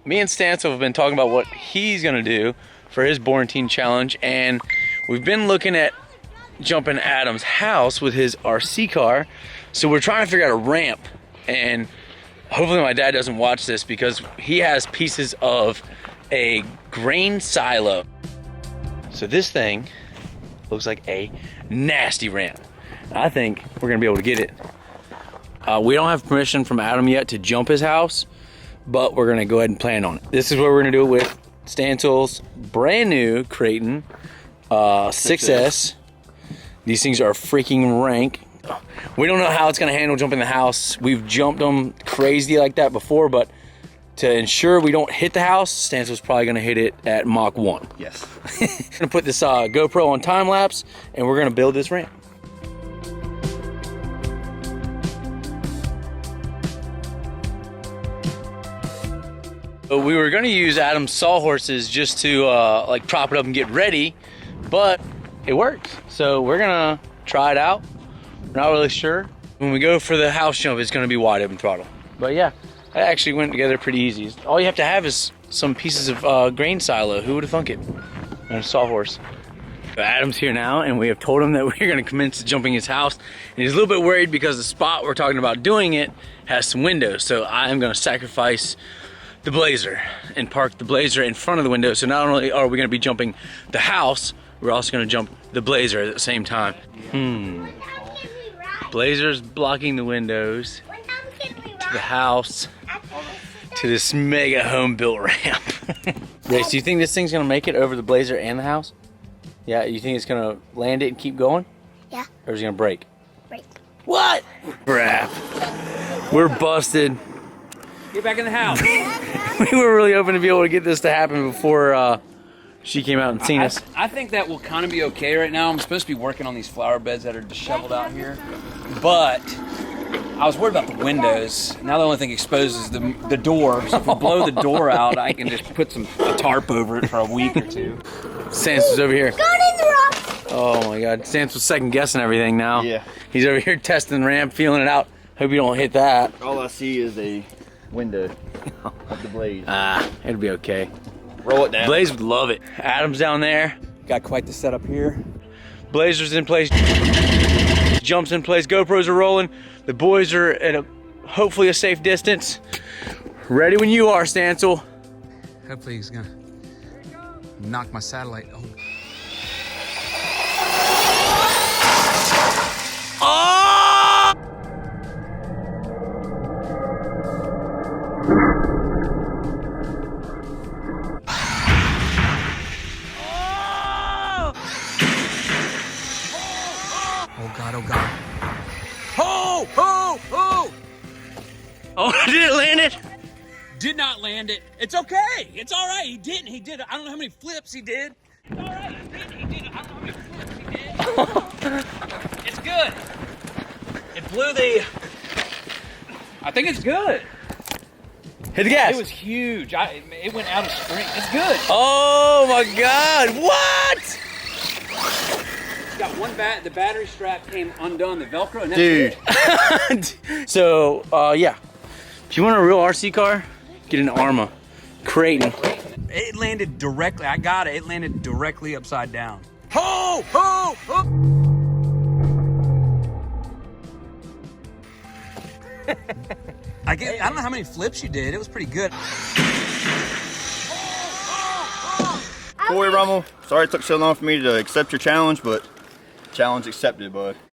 me and Stancil have been talking about what he's gonna do for his Borantine challenge, and we've been looking at jumping Adam's house with his RC car. So we're trying to figure out a ramp, and hopefully my dad doesn't watch this because he has pieces of a grain silo. So this thing looks like a nasty ramp. I think we're gonna be able to get it. We don't have permission from Adam yet to jump his house, but we're gonna go ahead and plan on it. This is what we're gonna do it with Stancil's brand new Kraton 6S. These things are freaking rank. We don't know how it's gonna handle jumping the house. We've jumped them crazy like that before, but to ensure we don't hit the house, Stancil's probably gonna hit it at Mach 1. Yes. I'm gonna put this GoPro on time lapse, and we're gonna build this ramp. We were gonna use Adam's sawhorses just to like prop it up and get ready, but it works. So we're gonna try it out. We're not really sure. When we go for the house jump, it's gonna be wide open throttle. But yeah, that actually went together pretty easy. All you have to have is some pieces of grain silo. Who would have thunk it? And a sawhorse. But Adam's here now, and we have told him that we're gonna commence jumping his house. And he's a little bit worried because the spot we're talking about doing it has some windows. So I am gonna sacrifice the Blazer and park the Blazer in front of the window. So not only are we gonna be jumping the house, we're also gonna jump the Blazer at the same time. Blazer's blocking the windows to the house, to this mega home built ramp. Grace, do you think this thing's gonna make it over the Blazer and the house? Yeah, you think it's gonna land it and keep going? Yeah. Or is it gonna break? Break. What? Crap. We're busted. Get back in the house. We were really hoping to be able to get this to happen before she came out and seen us. I think that will kind of be okay right now. I'm supposed to be working on these flower beds that are disheveled out here, but I was worried about the windows. Now the only thing exposed is the door. So if we blow the door out, I can just put a tarp over it for a week or two. Stance was over here. Going in the rock. Oh my God, Stance was second guessing everything now. Yeah. He's over here testing the ramp, feeling it out. Hope you don't hit that. All I see is a window of the Blaze. It'll be okay. Roll it down. Blaze would love it. Adam's down there. Got quite the setup here. Blazer's in place. Jumps in place. GoPros are rolling. The boys are at hopefully a safe distance. Ready when you are, Stancil. Hopefully he's gonna knock my satellite. Oh. Oh God, oh God. Oh, oh, oh! Oh, did it land it? Did not land it. It's okay. It's all right. He didn't. He did. I don't know how many flips he did. It's all right. He didn't. He did. I don't know how many flips he did. It's good. It blew the... I think it's good. Hit the gas. It was huge. It went out of string. It's good. Oh my God, what? Got one the battery strap came undone, the Velcro, and that's Dude. it. So, yeah. If you want a real RC car, get an Arrma. Kraton. It landed directly, I got it, it landed directly upside down. Ho, ho, ho! I don't know how many flips you did, it was pretty good. Boy, Rommel, sorry it took so long for me to accept your challenge, but challenge accepted, bud.